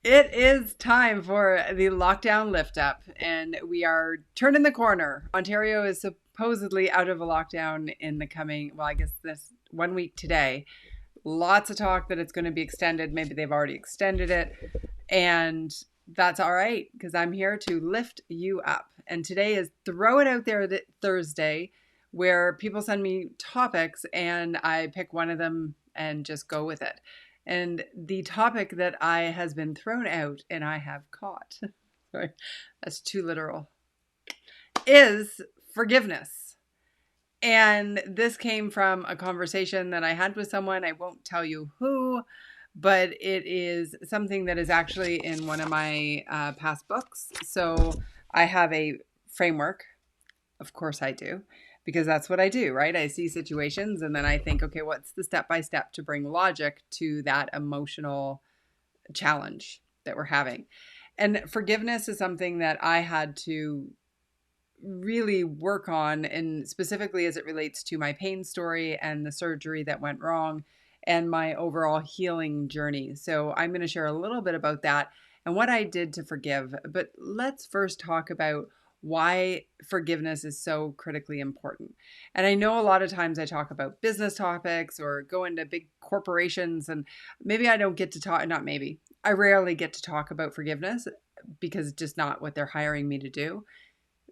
It is time for the lockdown lift up, and we are turning the corner. Ontario is supposedly out of a lockdown in the coming, well, I guess this 1 week today. Lots of talk that it's going to be extended. Maybe they've already extended it. And that's all right because I'm here to lift you up. And today is Throw It Out There Thursday, where people send me topics and I pick one of them and just go with it. And the topic that I has been thrown out and I have caught, sorry, that's too literal, is forgiveness. And this came from a conversation that I had with someone. I won't tell you who, but it is something that is actually in one of my past books. So I have a framework. Of course I do, because that's what I do, right? I see situations and then I think, okay, what's the step by step to bring logic to that emotional challenge that we're having? And forgiveness is something that I had to really work on, and specifically as it relates to my pain story and the surgery that went wrong and my overall healing journey. So I'm going to share a little bit about that and what I did to forgive. But let's first talk about why forgiveness is so critically important. And I know a lot of times I talk about business topics or go into big corporations, and maybe I don't get to talk, not maybe, I rarely get to talk about forgiveness because it's just not what they're hiring me to do.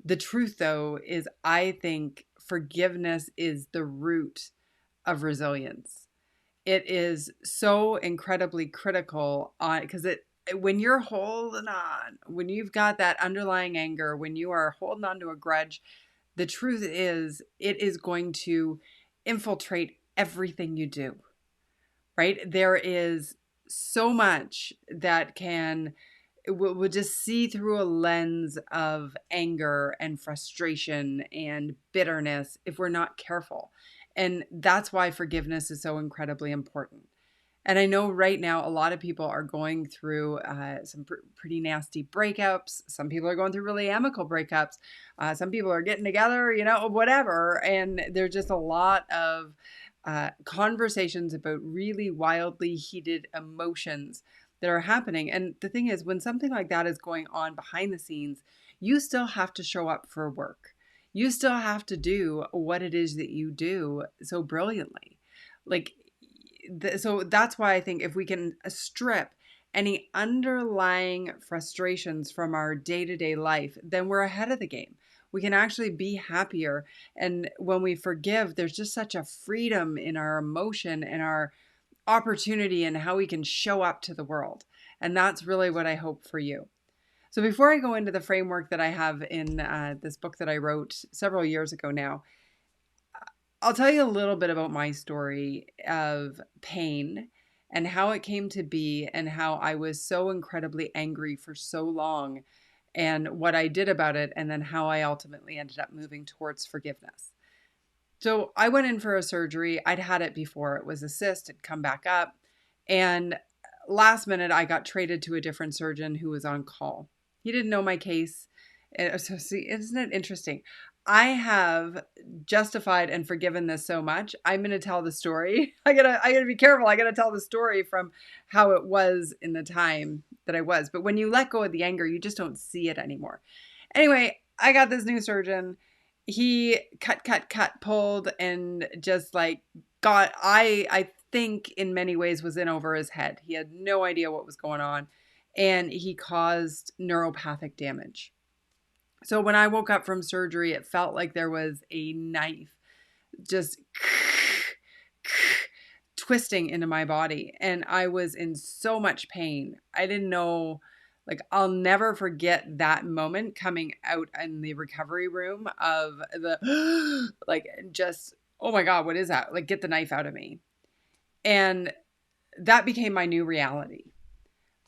The truth, though, is I think forgiveness is the root of resilience. It is so incredibly critical on because it when you're holding on, when you've got that underlying anger, when you are holding on to a grudge, the truth is it is going to infiltrate everything you do, right? There is so much that can we'll just see through a lens of anger and frustration and bitterness if we're not careful. And that's why forgiveness is so incredibly important. And I know right now a lot of people are going through some pretty nasty breakups. Some people are going through really amicable breakups. Some people are getting together, whatever. And there's just a lot of conversations about really wildly heated emotions that are happening. And the thing is, when something like that is going on behind the scenes, you still have to show up for work. You still have to do what it is that you do so brilliantly. Like, so that's why I think if we can strip any underlying frustrations from our day to day life, then we're ahead of the game. We can actually be happier. And when we forgive, there's just such a freedom in our emotion and our opportunity and how we can show up to the world. And that's really what I hope for you. So before I go into the framework that I have in this book that I wrote several years ago now, I'll tell you a little bit about my story of pain and how it came to be and how I was so incredibly angry for so long and what I did about it, and then how I ultimately ended up moving towards forgiveness. So I went in for a surgery. I'd had it before. It was a cyst, it'd come back up. And last minute, I got traded to a different surgeon who was on call. He didn't know my case. So see, isn't it interesting? I have justified and forgiven this so much. I'm going to tell the story. I gotta be careful. I gotta tell the story from how it was in the time that I was. But when you let go of the anger, you just don't see it anymore. Anyway, I got this new surgeon. He cut, pulled, and just like I think in many ways was in over his head. He had no idea what was going on, and he caused neuropathic damage. So when I woke up from surgery, it felt like there was a knife just twisting into my body, and I was in so much pain. I didn't know, like, I'll never forget that moment coming out in the recovery room of the like, just, oh my God, what is that? Like, get the knife out of me. And that became my new reality.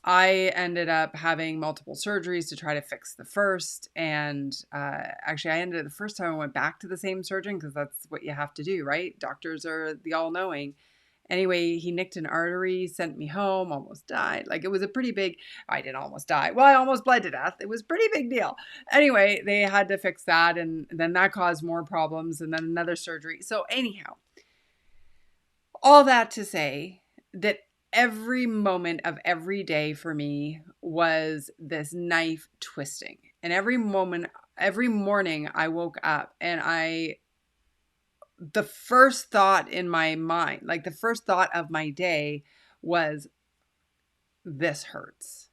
I ended up having multiple surgeries to try to fix the first. And actually, I ended up the first time I went back to the same surgeon because that's what you have to do, right? Doctors are the all knowing. Anyway, he nicked an artery, sent me home, almost died. Like, it was a pretty big, I didn't almost die. Well, I almost bled to death. It was a pretty big deal. Anyway, they had to fix that. And then that caused more problems and then another surgery. So anyhow, all that to say that every moment of every day for me was this knife twisting. And every morning I woke up and the first thought in my mind, like the first thought of my day was, this hurts.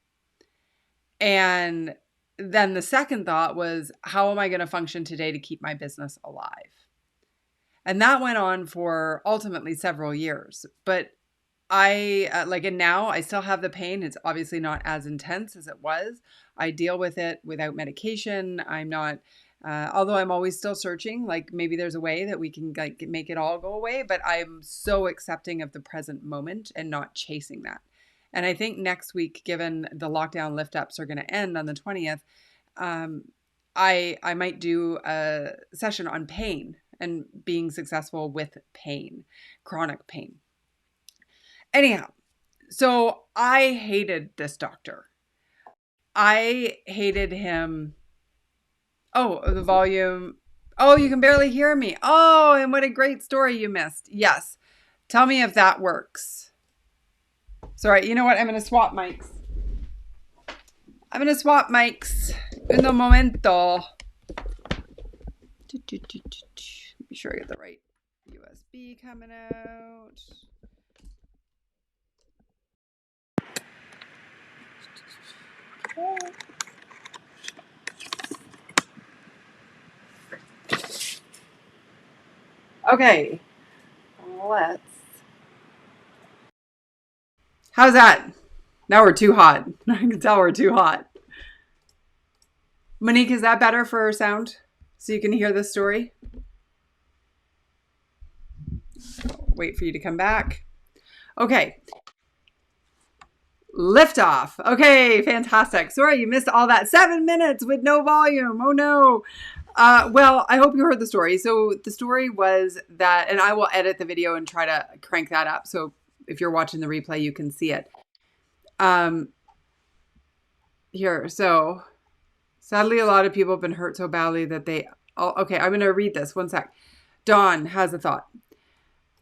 And then the second thought was, how am I going to function today to keep my business alive? And that went on for ultimately several years. But and now I still have the pain. It's obviously not as intense as it was. I deal with it without medication. I'm not, although I'm always still searching, like maybe there's a way that we can like make it all go away, but I'm so accepting of the present moment and not chasing that. And I think next week, given the lockdown lift ups are going to end on the 20th, I might do a session on pain and being successful with pain, chronic pain. Anyhow, so I hated this doctor. I hated him. Oh, the volume. Oh, you can barely hear me. Oh, and what a great story you missed. Yes. Tell me if that works. Sorry, you know what? I'm going to swap mics. Un momento. Be sure I get the right USB coming out. Okay, how's that? Now we're too hot. I can tell we're too hot. Monique, is that better for sound? So you can hear the story? Wait for you to come back. Okay. Lift off. Okay, fantastic. Sorry, you missed all that 7 minutes with no volume. Oh no. Well, I hope you heard the story. So the story was that, and I will edit the video and try to crank that up. So if you're watching the replay, you can see it. Here, so sadly, a lot of people have been hurt so badly that okay, I'm going to read this. One sec. Dawn has a thought.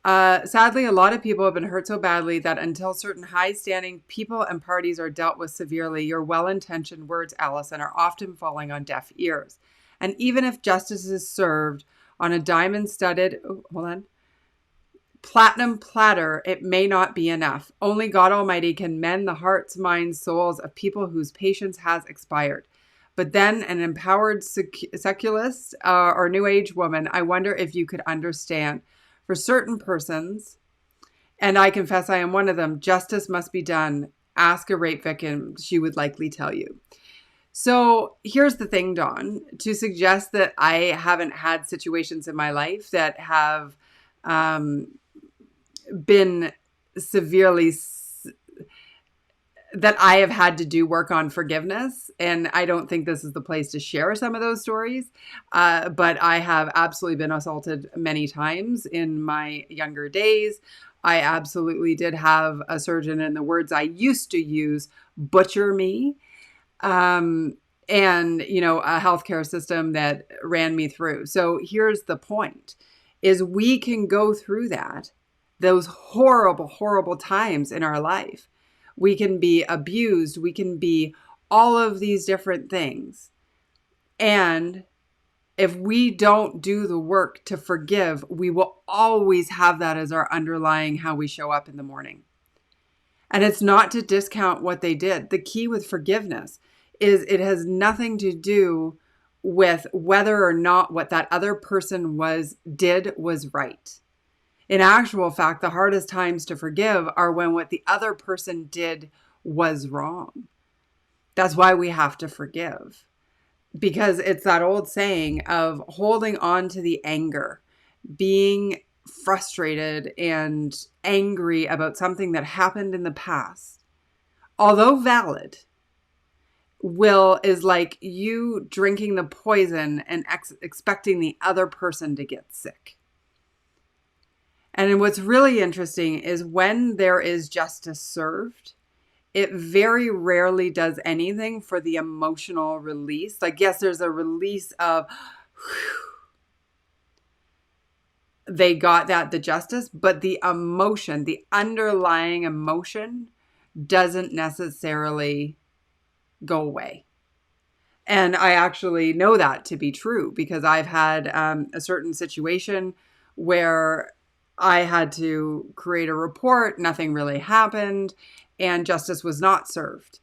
Sadly, a lot of people have been hurt so badly that until certain high-standing people and parties are dealt with severely, your well-intentioned words, Allison, are often falling on deaf ears. And even if justice is served on a diamond-studded, platinum platter, it may not be enough. Only God Almighty can mend the hearts, minds, souls of people whose patience has expired. But then an empowered secularist or New Age woman, I wonder if you could understand. For certain persons, and I confess I am one of them, justice must be done. Ask a rape victim, she would likely tell you. So here's the thing, Dawn, to suggest that I haven't had situations in my life that have been severely, that I have had to do work on forgiveness. And I don't think this is the place to share some of those stories. But I have absolutely been assaulted many times in my younger days. I absolutely did have a surgeon, in the words I used to use, butcher me. And, you know, a healthcare system that ran me through. So here's the point, is we can go through those horrible, horrible times in our life. We can be abused. We can be all of these different things. And if we don't do the work to forgive, we will always have that as our underlying how we show up in the morning. And it's not to discount what they did. The key with forgiveness is it has nothing to do with whether or not what that other person did was right. In actual fact, the hardest times to forgive are when what the other person did was wrong. That's why we have to forgive. Because it's that old saying of holding on to the anger, being frustrated and angry about something that happened in the past, although valid, is like you drinking the poison and expecting the other person to get sick. And what's really interesting is when there is justice served, it very rarely does anything for the emotional release. Like, yes, there's a release of, they got the justice, but the emotion, the underlying emotion doesn't necessarily go away. And I actually know that to be true because I've had a certain situation where I had to create a report, nothing really happened, and justice was not served.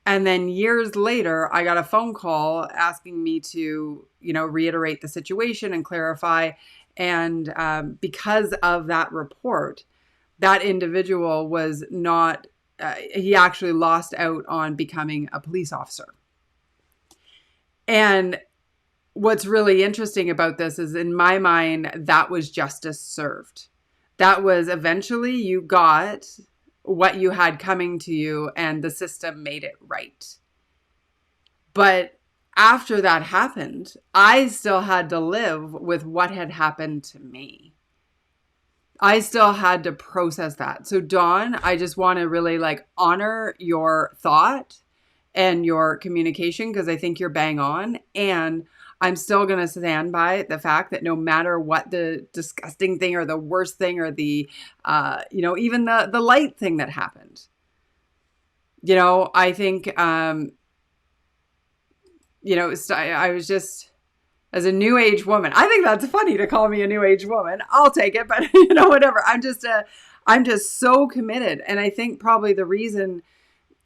And then years later, I got a phone call asking me to, reiterate the situation and clarify. And because of that report, that individual was not, he actually lost out on becoming a police officer. And what's really interesting about this is, in my mind, that was justice served. That was eventually you got what you had coming to you and the system made it right. But after that happened, I still had to live with what had happened to me. I still had to process that. So Dawn, I just want to really honor your thought and your communication because I think you're bang on. And I'm still going to stand by the fact that no matter what the disgusting thing or the worst thing or the, even the light thing that happened, I think, I was just, as a new age woman, I think that's funny to call me a new age woman. I'll take it, but whatever. I'm just so committed. And I think probably the reason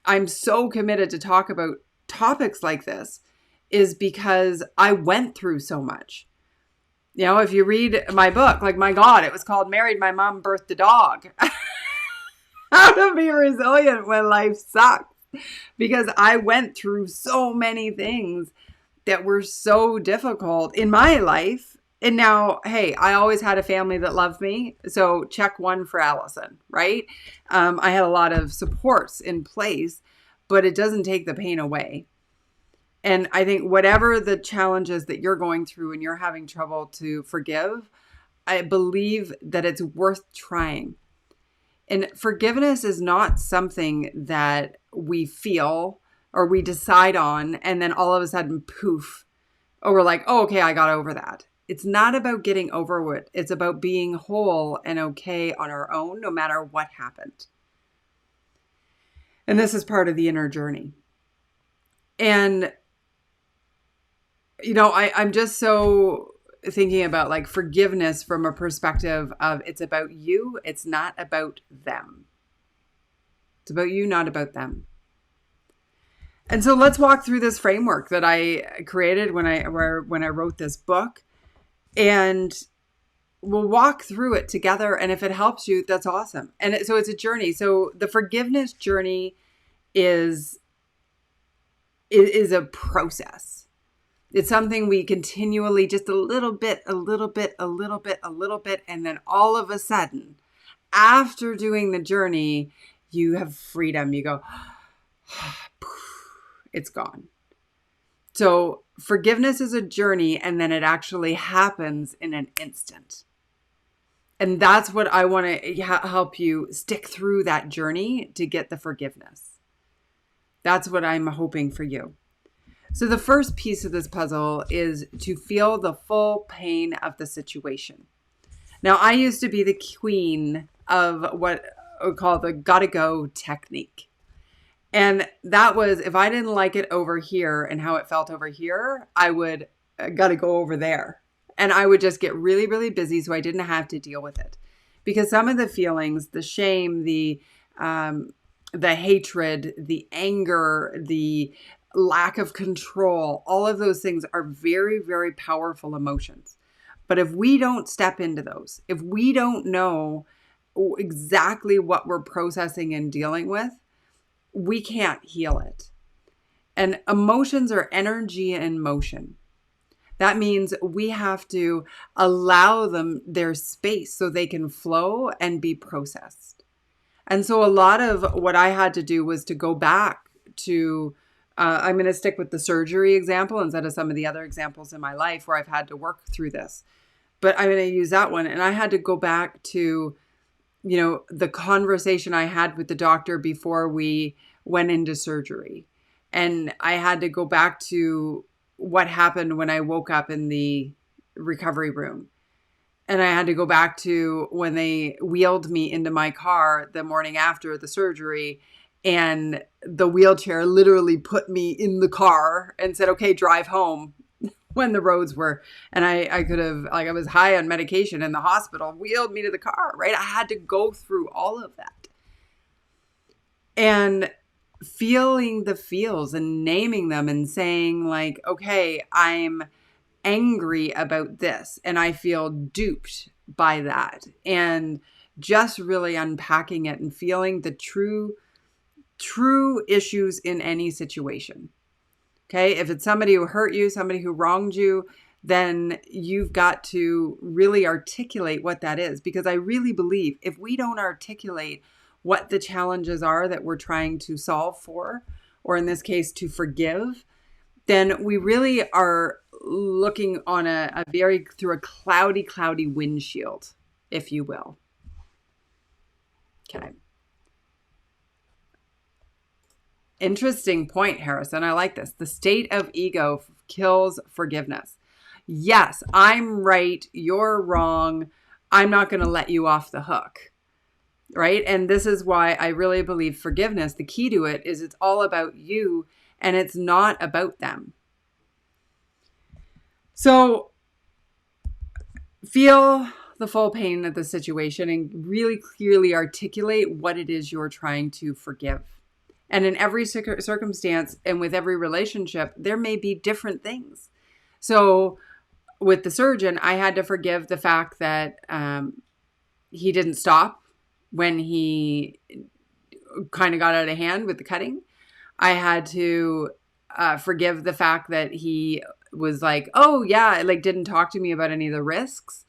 I'm so committed to talk about topics like this is because I went through so much. If you read my book, my God, it was called Married My Mom Birthed a Dog. How to be resilient when life sucks. Because I went through so many things that were so difficult in my life. And now, hey, I always had a family that loved me. So check one for Allison, right? I had a lot of supports in place, but it doesn't take the pain away. And I think whatever the challenges that you're going through and you're having trouble to forgive, I believe that it's worth trying. And forgiveness is not something that we feel or we decide on and then all of a sudden, poof, or we're like, oh, okay, I got over that. It's not about getting over it. It's about being whole and okay on our own, no matter what happened. And this is part of the inner journey. And I'm just so thinking about forgiveness from a perspective of it's about you. It's not about them. It's about you, not about them. And so let's walk through this framework that I created when I wrote this book, and we'll walk through it together. And if it helps you, that's awesome. And so it's a journey. So the forgiveness journey is a process. It's something we continually, just a little bit, and then all of a sudden, after doing the journey, you have freedom. You go, it's gone. So forgiveness is a journey, and then it actually happens in an instant. And that's what I want to help you stick through that journey to get the forgiveness. That's what I'm hoping for you. So the first piece of this puzzle is to feel the full pain of the situation. Now, I used to be the queen of what we call the gotta go technique. And that was, if I didn't like it over here and how it felt over here, I would gotta go over there. And I would just get really, really busy so I didn't have to deal with it. Because some of the feelings, the shame, the hatred, the anger, the lack of control, all of those things are very, very powerful emotions. But if we don't step into those, if we don't know exactly what we're processing and dealing with, we can't heal it. And emotions are energy in motion. That means we have to allow them their space so they can flow and be processed. And so a lot of what I had to do was to go back to I'm going to stick with the surgery example instead of some of the other examples in my life where I've had to work through this. But I'm going to use that one. And I had to go back to, the conversation I had with the doctor before we went into surgery. And I had to go back to what happened when I woke up in the recovery room. And I had to go back to when they wheeled me into my car the morning after the surgery, and the wheelchair literally put me in the car and said, okay, drive home, when the roads were, and I could have, like, I was high on medication in the hospital, wheeled me to the car, right? I had to go through all of that. And feeling the feels and naming them and saying, like, okay, I'm angry about this and I feel duped by that. And just really unpacking it and feeling the true issues in any situation. Okay. If it's somebody who hurt you, somebody who wronged you, then you've got to really articulate what that is. Because I really believe if we don't articulate what the challenges are that we're trying to solve for, or in this case, to forgive, then we really are looking on through a cloudy windshield, if you will. Okay. Interesting point, Harrison. I like this. The state of ego kills forgiveness. Yes, I'm right. You're wrong. I'm not going to let you off the hook. Right? And this is why I really believe forgiveness, the key to it is it's all about you and it's not about them. So feel the full pain of the situation and really clearly articulate what it is you're trying to forgive. And in every circumstance and with every relationship, there may be different things. So with the surgeon, I had to forgive the fact that he didn't stop when he kind of got out of hand with the cutting. I had to forgive the fact that he was like, oh yeah, like didn't talk to me about any of the risks.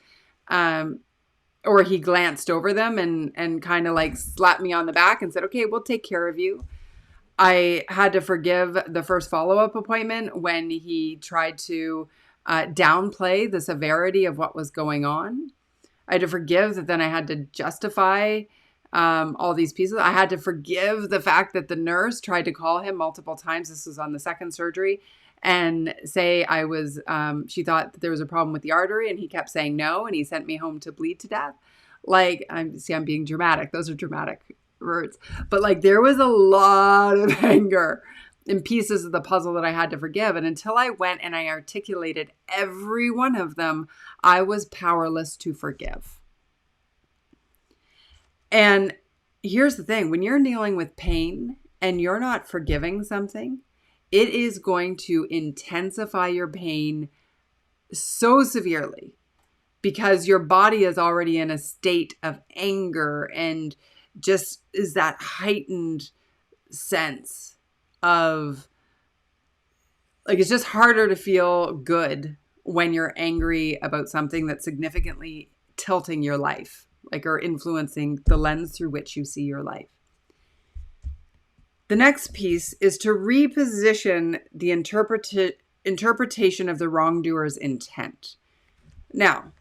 Or he glanced over them and kind of like slapped me on the back and said, okay, we'll take care of you. I had to forgive the first follow-up appointment when he tried to downplay the severity of what was going on. I had to forgive that then I had to justify all these pieces. I had to forgive the fact that the nurse tried to call him multiple times. This was on the second surgery, and say she thought that there was a problem with the artery, and he kept saying no, and he sent me home to bleed to death. Like, I'm being dramatic. Those are dramatic words. But like, there was a lot of anger and pieces of the puzzle that I had to forgive. And until I went and I articulated every one of them, I was powerless to forgive. And here's the thing, when you're dealing with pain and you're not forgiving something, it is going to intensify your pain so severely because your body is already in a state of anger and just is that heightened sense of, like, it's just harder to feel good when you're angry about something that's significantly tilting your life, like, or influencing the lens through which you see your life. The next piece is to reposition the interpretation of the wrongdoer's intent. Now,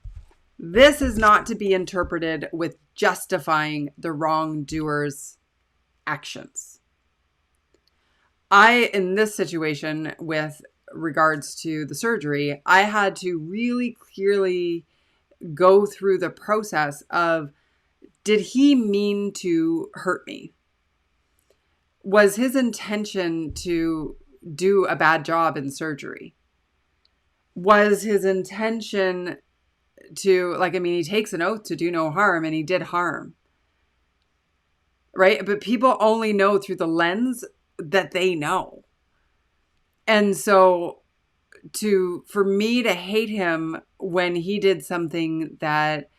this is not to be interpreted with justifying the wrongdoer's actions. In this situation, with regards to the surgery, I had to really clearly go through the process of, did he mean to hurt me? Was his intention to do a bad job in surgery? Was his intention to, he takes an oath to do no harm, and he did harm, right? But people only know through the lens that they know. And so for me to hate him when he did something that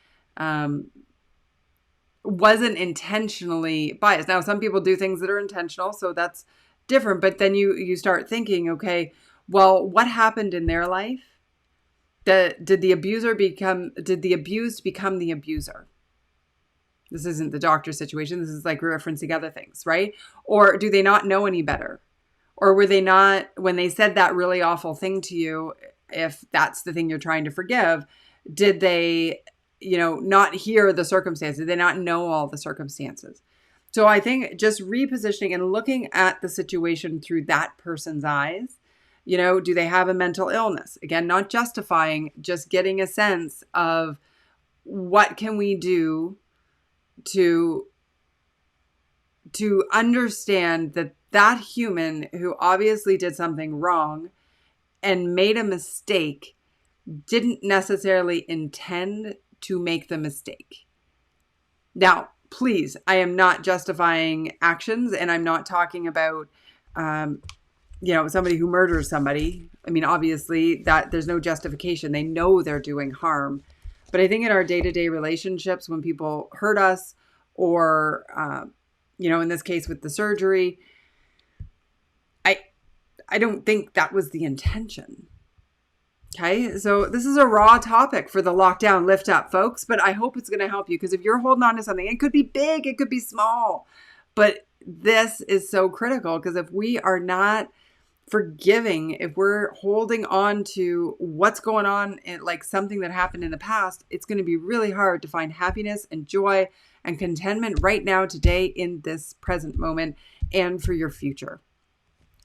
wasn't intentionally biased. Now, some people do things that are intentional, so that's different. But then you start thinking, okay, well, what happened in their life? Did the abused become the abuser? This isn't the doctor situation. This is like referencing other things, right? Or do they not know any better? Or were they not, when they said that really awful thing to you, if that's the thing you're trying to forgive, did they, not hear the circumstances? Did they not know all the circumstances? So I think just repositioning and looking at the situation through that person's eyes, do they have a mental illness? Again, not justifying, just getting a sense of, what can we do to understand that that human who obviously did something wrong and made a mistake didn't necessarily intend to make the mistake. Now, please, I am not justifying actions, and I'm not talking about, somebody who murders somebody. I mean, obviously that there's no justification. They know they're doing harm. But I think in our day-to-day relationships, when people hurt us or, in this case with the surgery, I don't think that was the intention. Okay, so this is a raw topic for the lockdown lift up, folks, but I hope it's going to help you, because if you're holding on to something, it could be big, it could be small, but this is so critical, because if we are not forgiving, if we're holding on to what's going on, like something that happened in the past, it's going to be really hard to find happiness and joy and contentment right now, today, in this present moment, and for your future.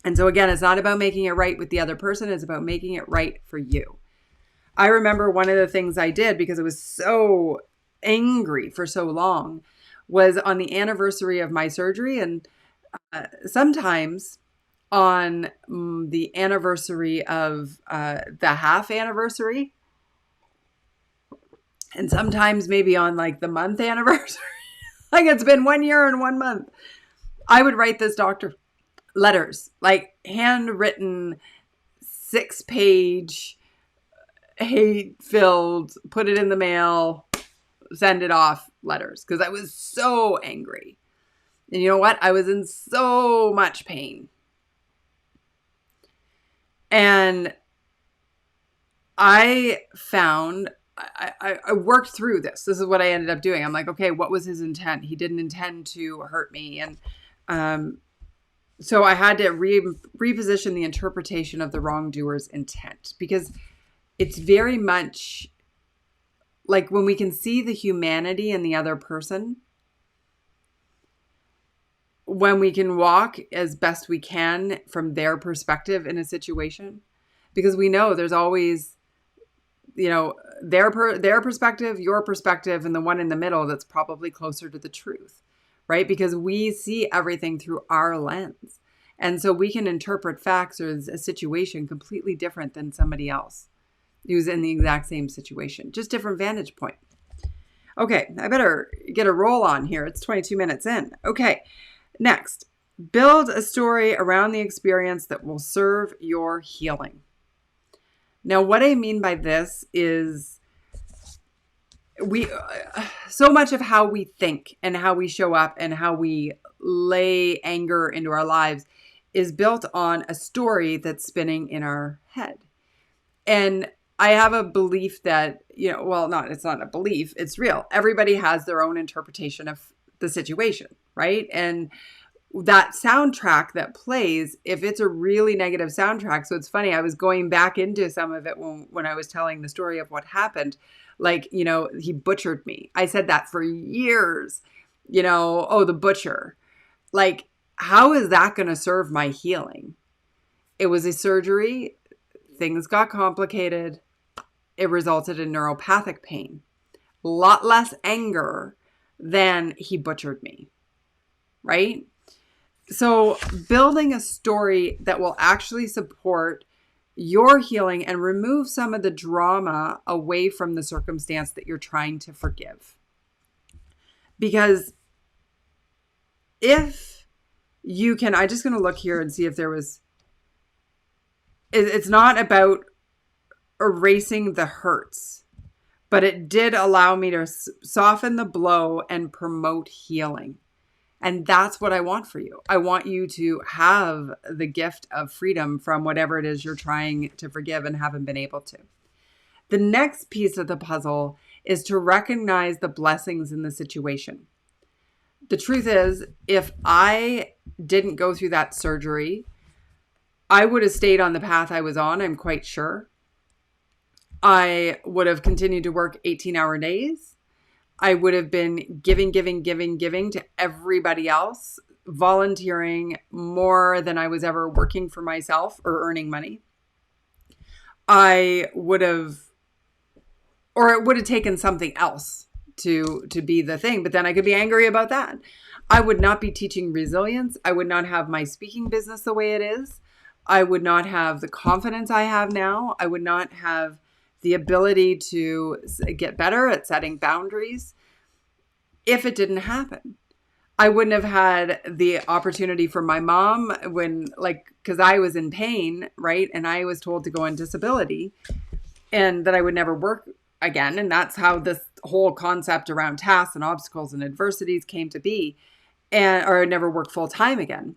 And so again, it's not about making it right with the other person. It's about making it right for you. I remember one of the things I did, because I was so angry for so long, was on the anniversary of my surgery. And sometimes on the anniversary of the half anniversary, and sometimes maybe on like the month anniversary, like it's been 1 year and 1 month, I would write this doctor letters, like handwritten, 6-page, hate-filled, put it in the mail, send it off letters, because I was so angry. And you know what? I was in so much pain. And I found, I worked through this. This is what I ended up doing. I'm like, okay, what was his intent? He didn't intend to hurt me. And so I had to reposition the interpretation of the wrongdoer's intent, because it's very much like when we can see the humanity in the other person, when we can walk as best we can from their perspective in a situation, because we know there's always, their perspective, your perspective, and the one in the middle that's probably closer to the truth. Right? Because we see everything through our lens. And so we can interpret facts or a situation completely different than somebody else who's in the exact same situation. Just different vantage point. Okay, I better get a roll on here. It's 22 minutes in. Okay, next. Build a story around the experience that will serve your healing. Now, what I mean by this is so much of how we think and how we show up and how we lay anger into our lives is built on a story that's spinning in our head. And I have a belief that, it's not a belief, it's real. Everybody has their own interpretation of the situation, right? And that soundtrack that plays, if it's a really negative soundtrack, so it's funny, I was going back into some of it when I was telling the story of what happened. Like, he butchered me. I said that for years, the butcher. Like, how is that going to serve my healing? It was a surgery. Things got complicated. It resulted in neuropathic pain. A lot less anger than he butchered me, right? So building a story that will actually support your healing and remove some of the drama away from the circumstance that you're trying to forgive. Because if you can, I'm just going to look here and see if there was, it's not about erasing the hurts, but it did allow me to soften the blow and promote healing. And that's what I want for you. I want you to have the gift of freedom from whatever it is you're trying to forgive and haven't been able to. The next piece of the puzzle is to recognize the blessings in the situation. The truth is, if I didn't go through that surgery, I would have stayed on the path I was on, I'm quite sure. I would have continued to work 18-hour days. I would have been giving to everybody else, volunteering more than I was ever working for myself or earning money. I would have or it would have taken something else to be the thing. But then I could be angry about that. I would not be teaching resilience. I would not have my speaking business the way it is. I would not have the confidence I have now. I would not have the ability to get better at setting boundaries if it didn't happen. I wouldn't have had the opportunity for my mom when, like, because I was in pain, right? And I was told to go on disability and that I would never work again. And that's how this whole concept around tasks and obstacles and adversities came to be, or I'd never work full time again.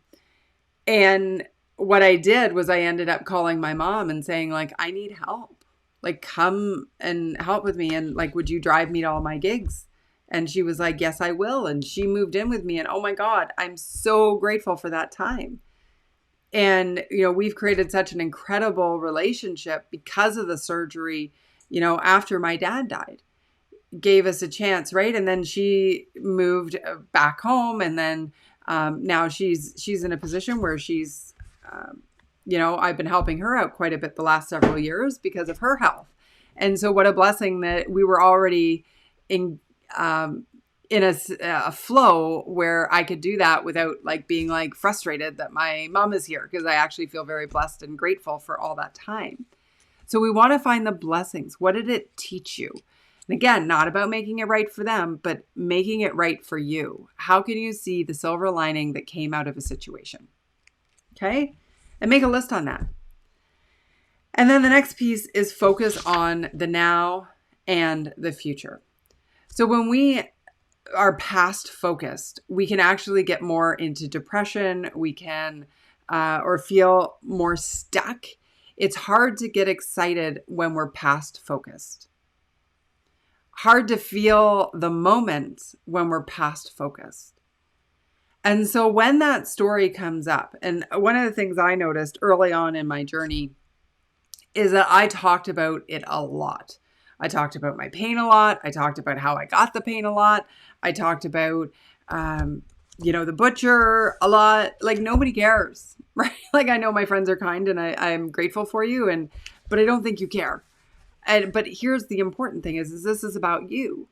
And what I did was I ended up calling my mom and saying, like, I need help. Like, come and help with me. And like, would you drive me to all my gigs? And she was like, yes, I will. And she moved in with me. And oh my God, I'm so grateful for that time. And, we've created such an incredible relationship because of the surgery, after my dad died, gave us a chance. Right. And then she moved back home. And then now she's in a position where she's, I've been helping her out quite a bit the last several years because of her health. And so what a blessing that we were already in a flow where I could do that without like being like frustrated that my mom is here, because I actually feel very blessed and grateful for all that time. So we want to find the blessings. What did it teach you? And again, not about making it right for them, but making it right for you. How can you see the silver lining that came out of a situation? Okay. And make a list on that. And then the next piece is focus on the now and the future. So when we are past focused, we can actually get more into depression. We can, or feel more stuck. It's hard to get excited when we're past focused. Hard to feel the moment when we're past focused. And so when that story comes up, and one of the things I noticed early on in my journey is that I talked about it a lot. I talked about my pain a lot. I talked about how I got the pain a lot. I talked about, the butcher a lot. Like, nobody cares, right? Like, I know my friends are kind and I'm grateful for you, but I don't think you care. But here's the important thing is this is about you,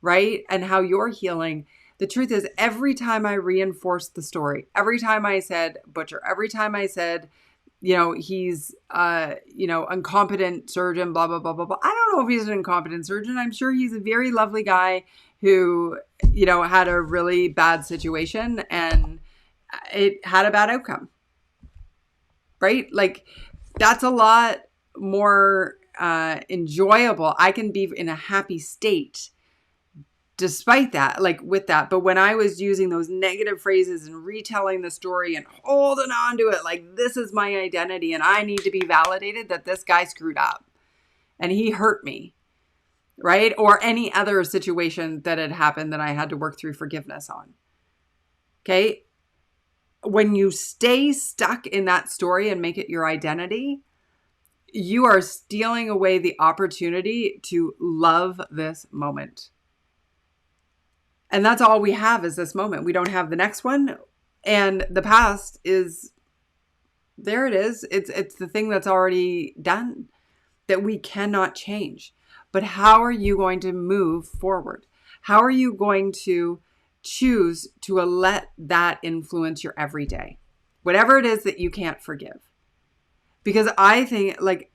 right? And how you're healing. The truth is, every time I reinforced the story, every time I said butcher, every time I said, he's, incompetent surgeon, blah, blah, blah, blah, blah. I don't know if he's an incompetent surgeon. I'm sure he's a very lovely guy who, had a really bad situation and it had a bad outcome, right? Like, that's a lot more enjoyable. I can be in a happy state despite that, like with that. But when I was using those negative phrases and retelling the story and holding on to it, like, this is my identity and I need to be validated that this guy screwed up and he hurt me, right? Or any other situation that had happened that I had to work through forgiveness on. Okay. When you stay stuck in that story and make it your identity, you are stealing away the opportunity to love this moment. And that's all we have is this moment. We don't have the next one. And the past is, there it is. It's the thing that's already done that we cannot change. But how are you going to move forward? How are you going to choose to let that influence your everyday? Whatever it is that you can't forgive. Because I think like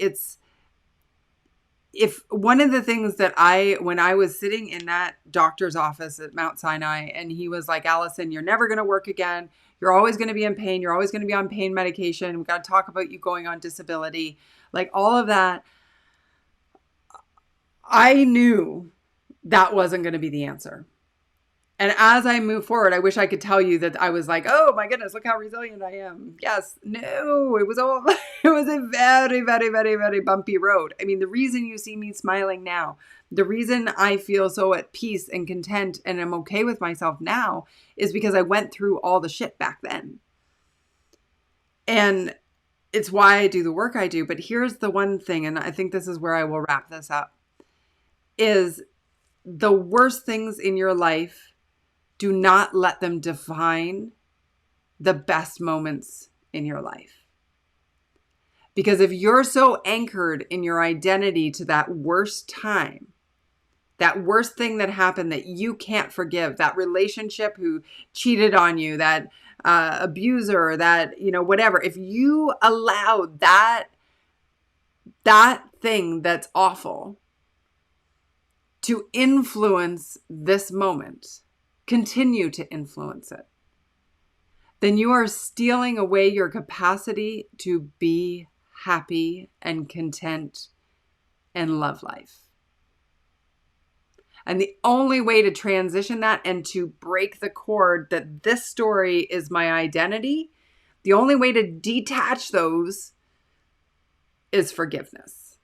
if one of the things that when I was sitting in that doctor's office at Mount Sinai and he was like, Allison, you're never going to work again. You're always going to be in pain. You're always going to be on pain medication. We've got to talk about you going on disability. Like all of that. I knew that wasn't going to be the answer. And as I move forward, I wish I could tell you that I was like, oh my goodness, look how resilient I am. Yes. No, it was a very, very, very, very bumpy road. I mean, the reason you see me smiling now, the reason I feel so at peace and content and I'm okay with myself now is because I went through all the shit back then. And it's why I do the work I do. But here's the one thing, and I think this is where I will wrap this up, is the worst things in your life, do not let them define the best moments in your life. Because if you're so anchored in your identity to that worst time, that worst thing that happened that you can't forgive, that relationship who cheated on you, that abuser, that, whatever, if you allow that thing that's awful to influence this moment, continue to influence it, then you are stealing away your capacity to be happy and content and love life. And the only way to transition that and to break the cord that this story is my identity, the only way to detach those is forgiveness.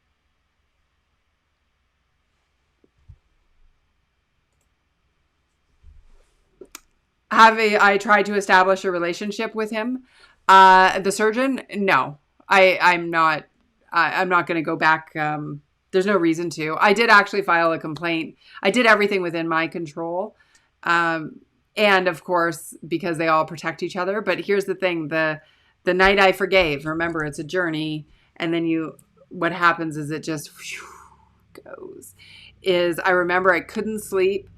Have I tried to establish a relationship with him? The surgeon? No, I'm not going to go back. There's no reason to. I did actually file a complaint. I did everything within my control. And of course, because they all protect each other. But here's the thing, the night I forgave, remember, it's a journey. And then what happens is it just goes. I remember I couldn't sleep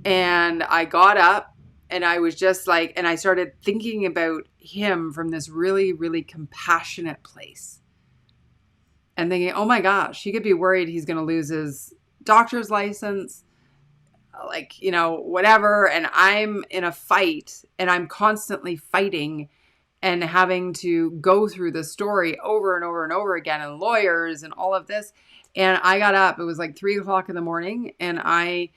and I got up and I was just like, and I started thinking about him from this really, really compassionate place. And thinking, oh my gosh, he could be worried he's going to lose his doctor's license, whatever. And I'm in a fight and I'm constantly fighting and having to go through the story over and over and over again, and lawyers and all of this. And I got up, it was like 3:00 in the morning, and I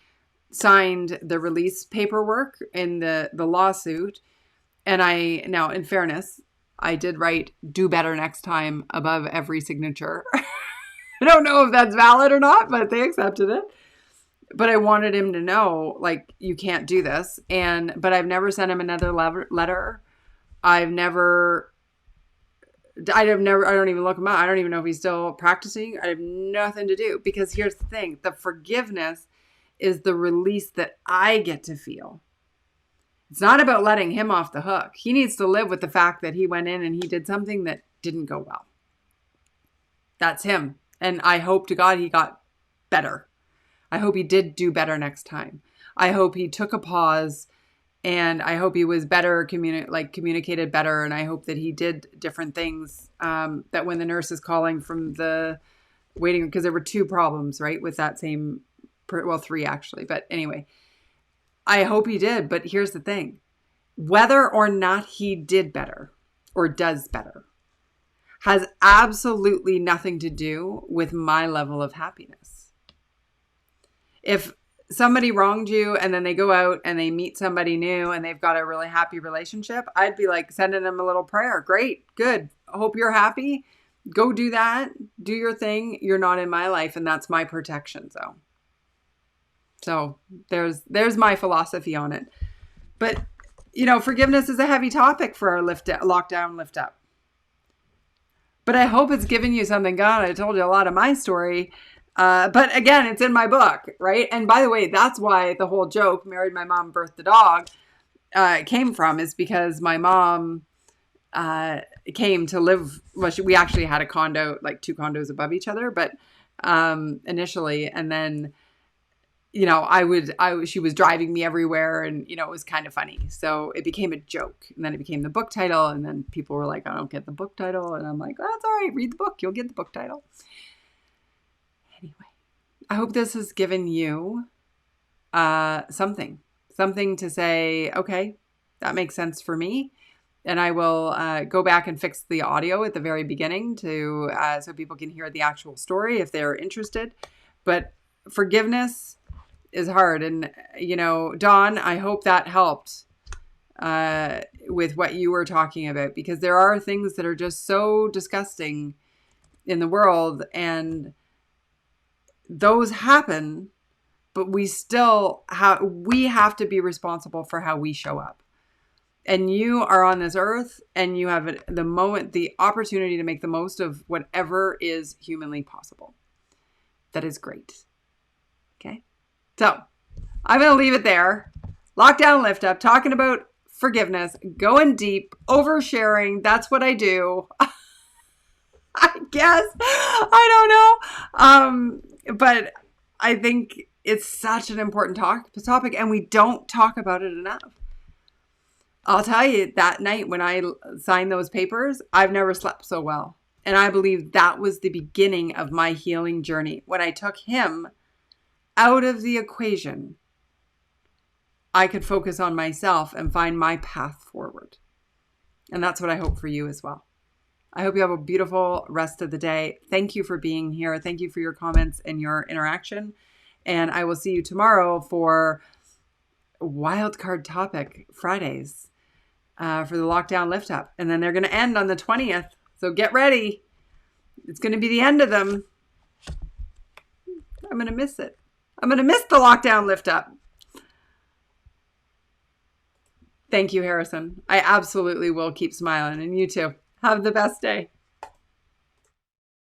signed the release paperwork in the lawsuit. And now in fairness, I did write "do better next time" above every signature. I don't know if that's valid or not, but they accepted it. But I wanted him to know, you can't do this. But I've never sent him another letter. I don't even look him up. I don't even know if he's still practicing. I have nothing to do, because here's the thing. The forgiveness is the release that I get to feel. It's not about letting him off the hook. He needs to live with the fact that he went in and he did something that didn't go well. That's him. And I hope to God he got better. I hope he did do better next time. I hope he took a pause, and I hope he was better, communicated better. And I hope that he did different things, that when the nurse is calling from the waiting, because there were 2 problems, right? With that same, 3 actually. But anyway, I hope he did. But here's the thing. Whether or not he did better or does better has absolutely nothing to do with my level of happiness. If somebody wronged you and then they go out and they meet somebody new and they've got a really happy relationship, I'd be like sending them a little prayer. Great, good. Hope you're happy. Go do that. Do your thing. You're not in my life, and that's my protection zone. So there's my philosophy on it. But, forgiveness is a heavy topic for our lockdown lift up. But I hope it's given you something. God, I told you a lot of my story. But again, it's in my book, right? And by the way, that's why the whole joke, married my mom, birthed the dog, came from, is because my mom came to live, we actually had a condo, 2 condos above each other, but initially, and then, she was driving me everywhere, and, it was kind of funny. So it became a joke, and then it became the book title. And then people were like, I don't get the book title. And I'm like, oh, that's all right. Read the book. You'll get the book title. Anyway, I hope this has given you something to say, okay, that makes sense for me. And I will go back and fix the audio at the very beginning so people can hear the actual story if they're interested. But forgiveness is hard. And, Dawn, I hope that helped with what you were talking about, because there are things that are just so disgusting in the world, and those happen, but we still have to be responsible for how we show up. And you are on this earth, and you have the opportunity to make the most of whatever is humanly possible. That is great. Okay. So I'm going to leave it there. Lockdown lift up, talking about forgiveness, going deep, oversharing. That's what I do. I guess. I don't know. But I think It's such an important topic, and we don't talk about it enough. I'll tell you, that night when I signed those papers, I've never slept so well. And I believe that was the beginning of my healing journey. When I took him out of the equation, I could focus on myself and find my path forward. And that's what I hope for you as well. I hope you have a beautiful rest of the day. Thank you for being here. Thank you for your comments and your interaction. And I will see you tomorrow for wildcard topic Fridays for the lockdown lift up. And then they're going to end on the 20th. So get ready. It's going to be the end of them. I'm going to miss it. I'm going to miss the lockdown lift up. Thank you, Harrison. I absolutely will keep smiling. And you too. Have the best day.